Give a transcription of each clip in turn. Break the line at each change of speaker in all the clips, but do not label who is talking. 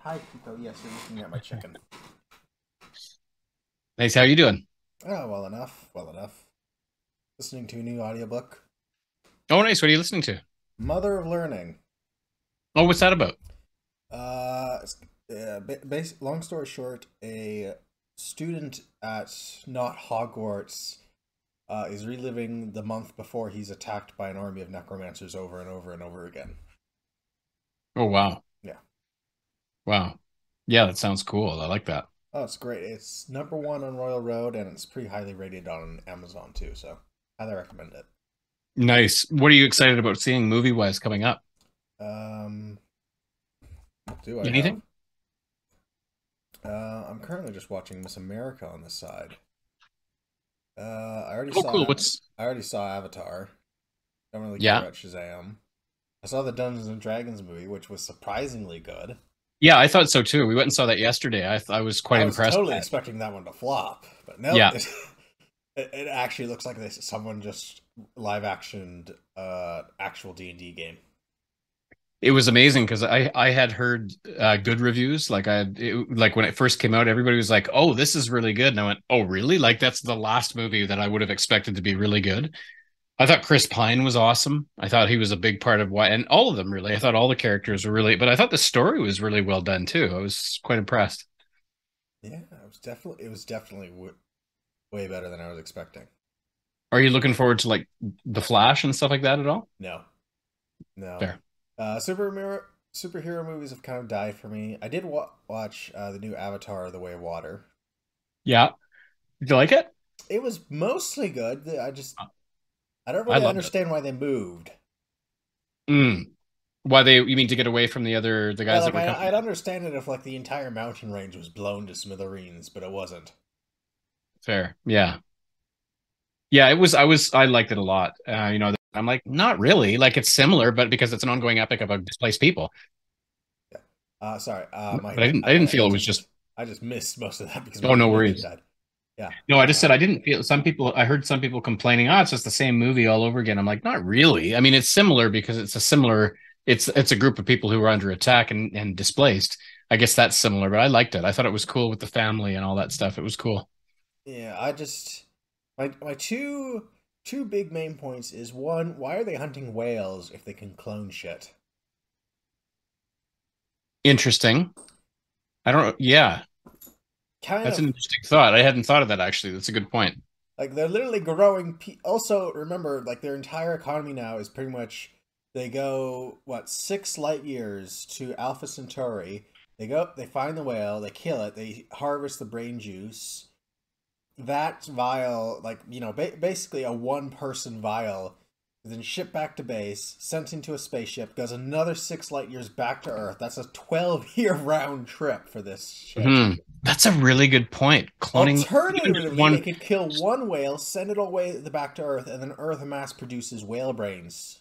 Hi, Kiko. Yes, you're looking at my chicken.
Nice. How you doing?
Oh, well enough. Well enough. Listening to a new audiobook.
Oh, nice. What are you listening to?
Mother of Learning.
Oh, what's that about?
Uh, long story short, a student at not Hogwarts is reliving the month before he's attacked by an army of necromancers over and over and over again.
Oh, wow.
Yeah.
Wow. Yeah, that sounds cool. I like that.
Oh, it's great. It's #1 on Royal Road, and it's pretty highly rated on Amazon too. So, highly recommend it.
Nice. What are you excited about seeing movie-wise coming up?
Um, what do I have?
Anything?
I'm currently just watching Miss America on the side. I already
Oh, cool.
saw
What's
I already saw Avatar. Don't really care
Yeah.
about Shazam. I saw the Dungeons and Dragons movie, which was surprisingly good.
Yeah, I thought so too. We went and saw that yesterday. I was quite
I was
impressed
totally
by it.
expecting that one to flop, but no,
Yeah.
it actually looks like someone just live actioned actual D&D game.
It was amazing because I had heard good reviews. Like when it first came out, everybody was like, "Oh, this is really good." And I went, "Oh, really? Like that's the last movie that I would have expected to be really good." I thought Chris Pine was awesome. I thought he was a big part of why, and all of them really. I thought all the characters were really, but I thought the story was really well done too. I was quite impressed.
Yeah, it was definitely way better than I was expecting.
Are you looking forward to like the Flash and stuff like that at all?
No, no.
Fair.
Superhero movies have kind of died for me. I did watch the new Avatar: The Way of Water.
Yeah. Did you like it?
It was mostly good. I don't
I
really
loved it.
understand why they moved.
Mm. Why you mean to get away from the
Yeah,
guys that
like
were coming?
I'd understand it if like the entire mountain range was blown to smithereens, but it wasn't.
Fair. Yeah. Yeah, I liked it a lot. I'm like, not really. Like it's similar, but because it's an ongoing epic about displaced people.
Yeah. Sorry.
But I didn't feel it was just,
I just missed most of that because
oh,
my
no
connection
worries.
died. Yeah.
No, I just said I didn't feel I heard some people complaining, oh, it's just the same movie all over again. I'm like, not really. I mean, it's similar because it's a group of people who were under attack and displaced. I guess that's similar, but I liked it. I thought it was cool with the family and all that stuff. It was cool.
Yeah. My two big main points is one, why are they hunting whales if they can clone shit?
Interesting. I don't, yeah,
Kind
that's an
of
interesting thought. I hadn't thought of that actually. That's a good point.
like they're literally growing. Also, remember, like their entire economy now is pretty much they go what 6 light years to Alpha Centauri. They find the whale, they kill it, they harvest the brain juice. That vial, like basically a one-person vial, is then shipped back to base, sent into a spaceship, goes another 6 light years back to Earth. That's a 12-year round trip for this shit.
That's a really good point. Cloning even just
Alternatively, they
one,
could kill one whale, send it all the way back to Earth, and then Earth mass produces whale brains.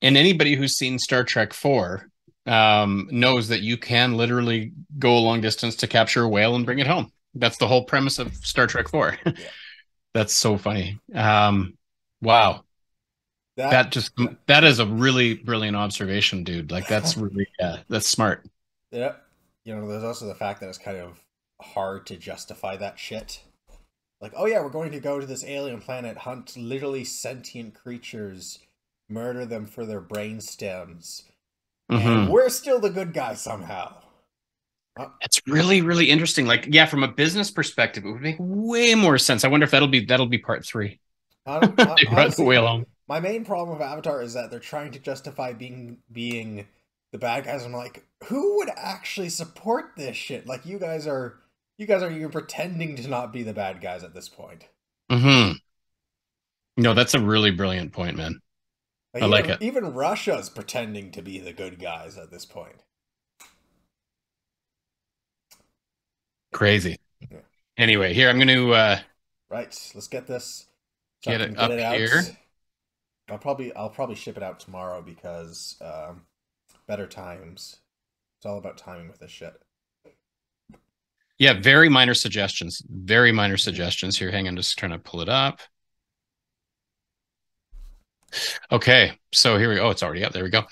and anybody who's seen Star Trek 4 knows that you can literally go a long distance to capture a whale and bring it home. That's the whole premise of Star Trek 4.
Yeah,
That's so funny. Wow.
that yeah
That is a really brilliant observation, dude. Like that's smart.
yeah. There's also the fact that it's kind of hard to justify that shit. Like, oh yeah, we're going to go to this alien planet, hunt literally sentient creatures, murder them for their brain stems, and
Hmm.
we're still the good guys somehow. Uh,
It's really, really interesting. Like, yeah, from a business perspective, it would make way more sense. I wonder if that'll be part three. They brought the
Honestly,
whale home.
my main problem with Avatar is that they're trying to justify being the bad guys. I'm like, who would actually support this shit? Like, you guys are even pretending to not be the bad guys at this point.
Hmm. No, that's a really brilliant point, man.
Like
I like it.
even Russia's pretending to be the good guys at this point.
Crazy.
Yeah.
Anyway, here I'm going to
Right, let's get this so I
get
can
it
get
up
it
here.
out. I'll probably ship it out tomorrow because better times. It's all about timing with this shit.
Yeah, very minor suggestions. Very minor suggestions here. Hang on, just trying to pull it up. Okay, so here we go. Oh, it's already up. There we go.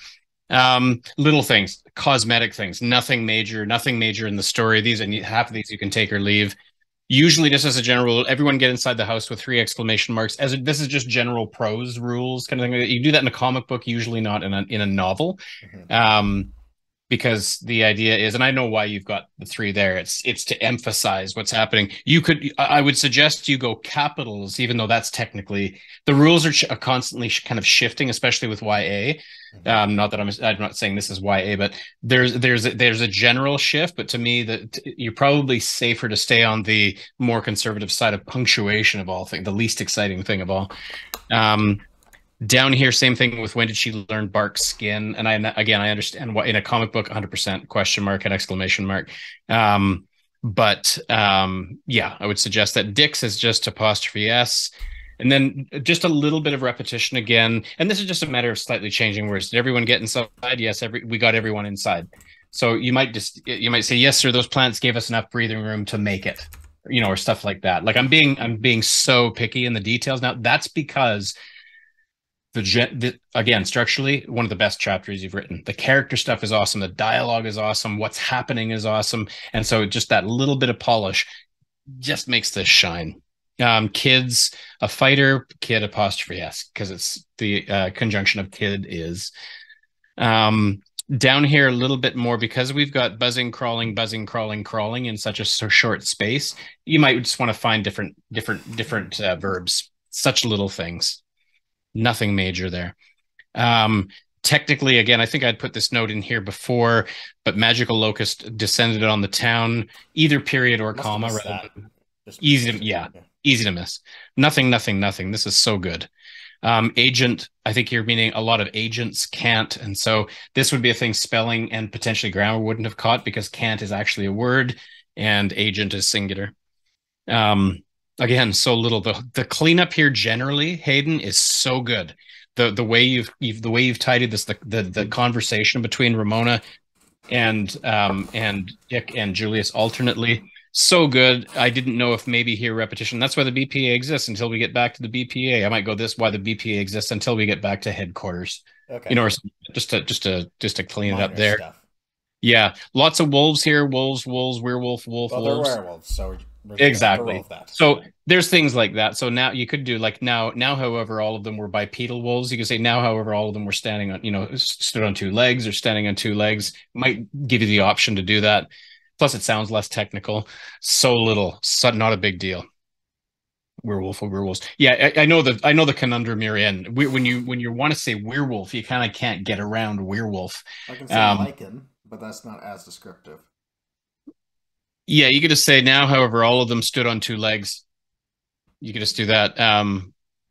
Little things, cosmetic things, nothing major in the story. These and half of these you can take or leave. Usually, just as a general rule, everyone get inside the house with three exclamation marks. This is just general prose rules, kind of thing. You do that in a comic book, usually not in a novel.
Mm-hmm.
Um, because the idea is, and I know why you've got the three there. It's to emphasize what's happening. I would suggest you go capitals, even though that's technically the rules are constantly kind of shifting, especially with YA.
Mm-hmm.
Not that I'm not saying this is YA, but there's a general shift. But to me, that you're probably safer to stay on the more conservative side of punctuation of all things, the least exciting thing of all. Um, Down here, same thing with when did she learn bark skin? And I understand what in a comic book, 100% question mark and exclamation mark. Yeah, I would suggest that Dix is just apostrophe S. And then just a little bit of repetition again. And this is just a matter of slightly changing words. Did everyone get inside? Yes, we got everyone inside. So you might say, yes, sir, those plants gave us enough breathing room to make it, or stuff like that. Like I'm being so picky in the details now. That's because again, structurally, one of the best chapters you've written. The character stuff is awesome. The dialogue is awesome. What's happening is awesome. And so just that little bit of polish just makes this shine. Kids, a fighter, kid apostrophe S, because it's the conjunction of kid is. Down here a little bit more because we've got buzzing, crawling, crawling in such a short space. You might just want to find different verbs. Such little things. Nothing major there. Technically, again, I think I'd put this note in here before, but magical locust descended on the town, either period or comma. Easy to, yeah, easy to miss. Nothing. This is so good. Agent, I think you're meaning a lot of agents can't. And so this would be a thing spelling and potentially grammar wouldn't have caught because can't is actually a word and agent is singular. Again, so little. The cleanup here generally, Hayden, is so good. The way you've tidied this, the conversation between Ramona and Dick and Julius alternately, so good. I didn't know if maybe here repetition. That's why the BPA exists until we get back to the BPA. I might go this why the BPA exists until we get back to headquarters.
Okay.
Or just to clean
Minor
it up there.
Stuff.
Yeah, lots of wolves here. Wolves, werewolf, wolves.
They're werewolves, so
exactly. So there's things like that. So now you could do like now, however, all of them were bipedal wolves. You could say now, however, all of them were standing on, stood on two legs or standing on two legs. Might give you the option to do that. Plus, it sounds less technical. So little, not a big deal. Werewolf or werewolves. Yeah, I know the conundrum you're in. When you want to say werewolf, you kind of can't get around werewolf.
I can say lichen, but that's not as descriptive.
Yeah, you could just say now, however, all of them stood on two legs. You could just do that.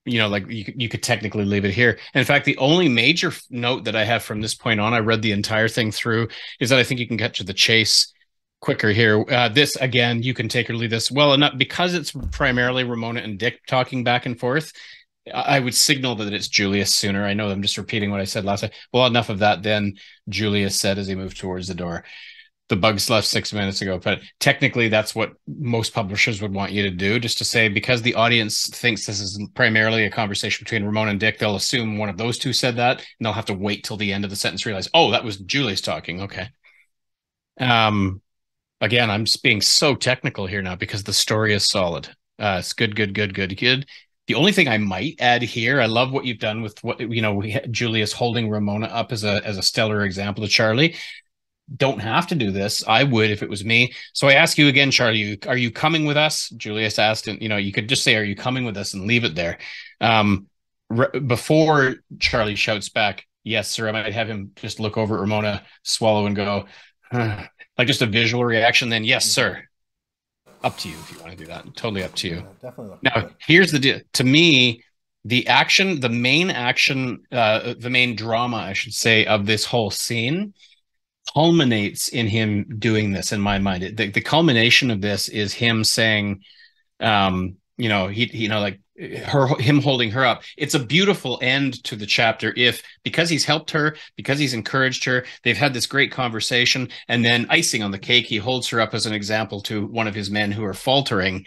Like you could technically leave it here. And in fact, the only major note that I have from this point on, I read the entire thing through, is that I think you can get to the chase quicker here. This again, you can take or leave this. Well, enough because it's primarily Ramona and Dick talking back and forth. I would signal that it's Julius sooner. I know I'm just repeating what I said last time. Well, enough of that. Then Julius said as he moved towards the door. The bugs left 6 minutes ago, but technically that's what most publishers would want you to do, just to say, because the audience thinks this is primarily a conversation between Ramona and Dick, they'll assume one of those two said that, and they'll have to wait till the end of the sentence to realize, oh, that was Julius talking. Okay. Again, I'm just being so technical here now because the story is solid. It's good. The only thing I might add here, I love what you've done with what, Julius holding Ramona up as a stellar example to Charlie. Don't have to do this. I would if it was me. So I ask you again, Charlie, are you coming with us? Julius asked, and you could just say, are you coming with us and leave it there. Before Charlie shouts back, yes, sir, I might have him just look over at Ramona, swallow and go, like just a visual reaction. Then, yes, sir. Up to you if you want to do that. Totally up to you.
Definitely.
Now, here's the deal. To me, the main drama, I should say, of this whole scene culminates in him doing this. In my mind, the culmination of this is him saying, him holding her up. It's a beautiful end to the chapter because he's helped her, because he's encouraged her, they've had this great conversation, and then icing on the cake, he holds her up as an example to one of his men who are faltering.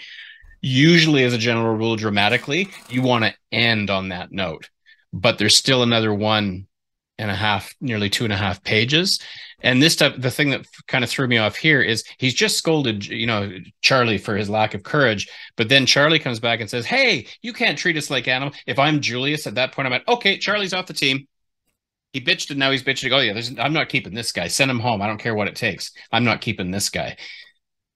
Usually, as a general rule, dramatically, you want to end on that note, but there's still another one and a half, nearly 2.5 pages. And this stuff, the thing that kind of threw me off here is he's just scolded, Charlie for his lack of courage. But then Charlie comes back and says, "Hey, you can't treat us like animals." If I'm Julius at that point, I'm like, okay, Charlie's off the team. He bitched and now he's bitching. Oh yeah, I'm not keeping this guy. Send him home. I don't care what it takes. I'm not keeping this guy.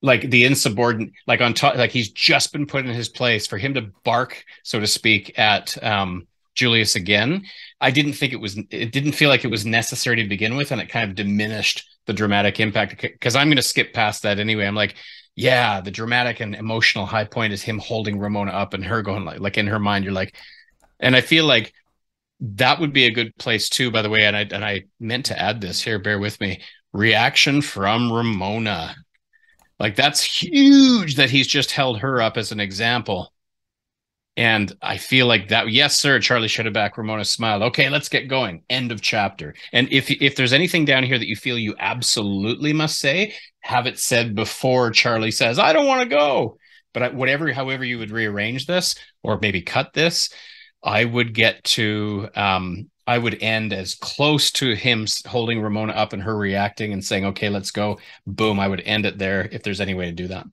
Like the insubordinate, like on top, like he's just been put in his place for him to bark, so to speak, at Julius again. It didn't feel like it was necessary to begin with, and it kind of diminished the dramatic impact because I'm going to skip past that anyway. I'm like, yeah, the dramatic and emotional high point is him holding Ramona up and her going like in her mind, you're like, and I feel like that would be a good place too, by the way. And I meant to add this here, bear with me. Reaction from Ramona. Like that's huge that he's just held her up as an example. And I feel like that, yes, sir, Charlie should have back. Ramona smiled. Okay, let's get going. End of chapter. And if there's anything down here that you feel you absolutely must say, have it said before Charlie says, "I don't want to go." But however you would rearrange this, or maybe cut this, I would get to I would end as close to him holding Ramona up and her reacting and saying, "Okay, let's go." Boom, I would end it there if there's any way to do that.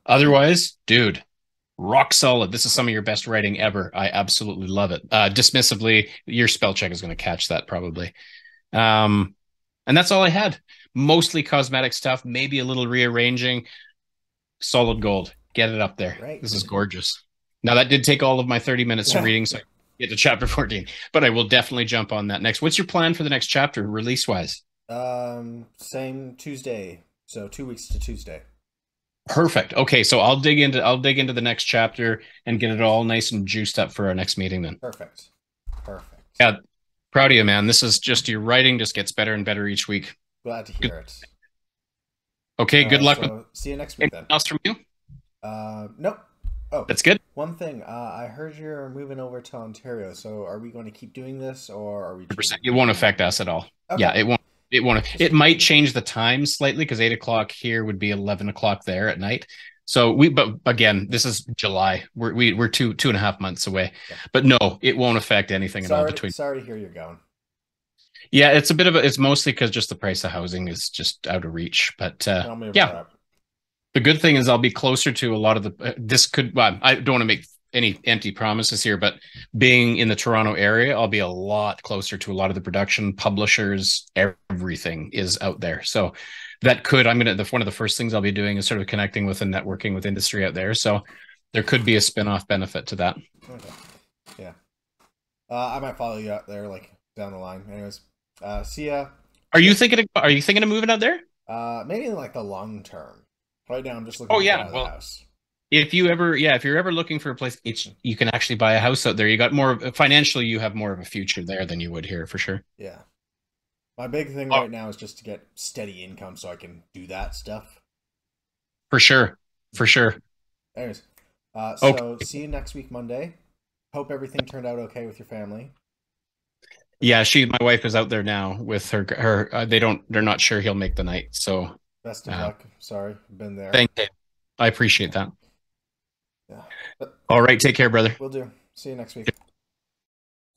Otherwise, dude, rock solid. This is some of your best writing ever. I absolutely love it. Dismissively, your spell check is going to catch that probably. And that's all I had. Mostly cosmetic stuff, maybe a little rearranging. Solid gold. Get it up there.
Right.
This is gorgeous. Now that did take all of my 30 minutes of reading, so I get to chapter 14. But I will definitely jump on that next. What's your plan for the next chapter, release wise?
Same Tuesday. So 2 weeks to Tuesday.
Perfect. Okay, so I'll dig into the next chapter and get it all nice and juiced up for our next meeting then.
Perfect. Perfect.
Yeah, proud of you, man. This is just your writing just gets better and better each week.
Glad to hear it.
Okay, good luck.
So see you next week then.
Anything else from you?
Nope. Oh,
That's good.
one thing. I heard you're moving over to Ontario. So are we going to keep doing this, or are we?
100%. It won't affect us at all.
Okay.
Yeah, it won't. It won't. It might change the time slightly because 8 o'clock here would be 11 o'clock there at night. So but again, this is July. We're 2.5 months away.
Yeah.
But no, it won't affect anything at all between.
Sorry to hear you're going.
Yeah, it's mostly because just the price of housing is just out of reach. But yeah, the good thing is I'll be closer to a lot of the. Well, I don't want to make any empty promises here, but being in the Toronto area, I'll be a lot closer to a lot of the production publishers. Everything is out there, so that could. One of the first things I'll be doing is sort of connecting with and networking with industry out there. So there could be a spin-off benefit to that.
Okay. Yeah. I might follow you out there, like down the line. Anyways, see ya.
Are you thinking of moving out there?
Maybe in like the long term. Right now, I'm just looking.
Oh yeah,
well, house.
If you're ever looking for a place, you can actually buy a house out there. You got more financially, you have more of a future there than you would here for sure.
Yeah. My big thing right now is just to get steady income so I can do that stuff.
For sure. For sure.
Anyways, so see you next week, Monday. Hope everything turned out okay with your family.
Yeah, my wife is out there now with her. They're not sure he'll make the night. So
best of luck. Sorry, been there.
Thank you. I appreciate that.
Yeah.
All right. Take care, brother.
Will do. See you next week.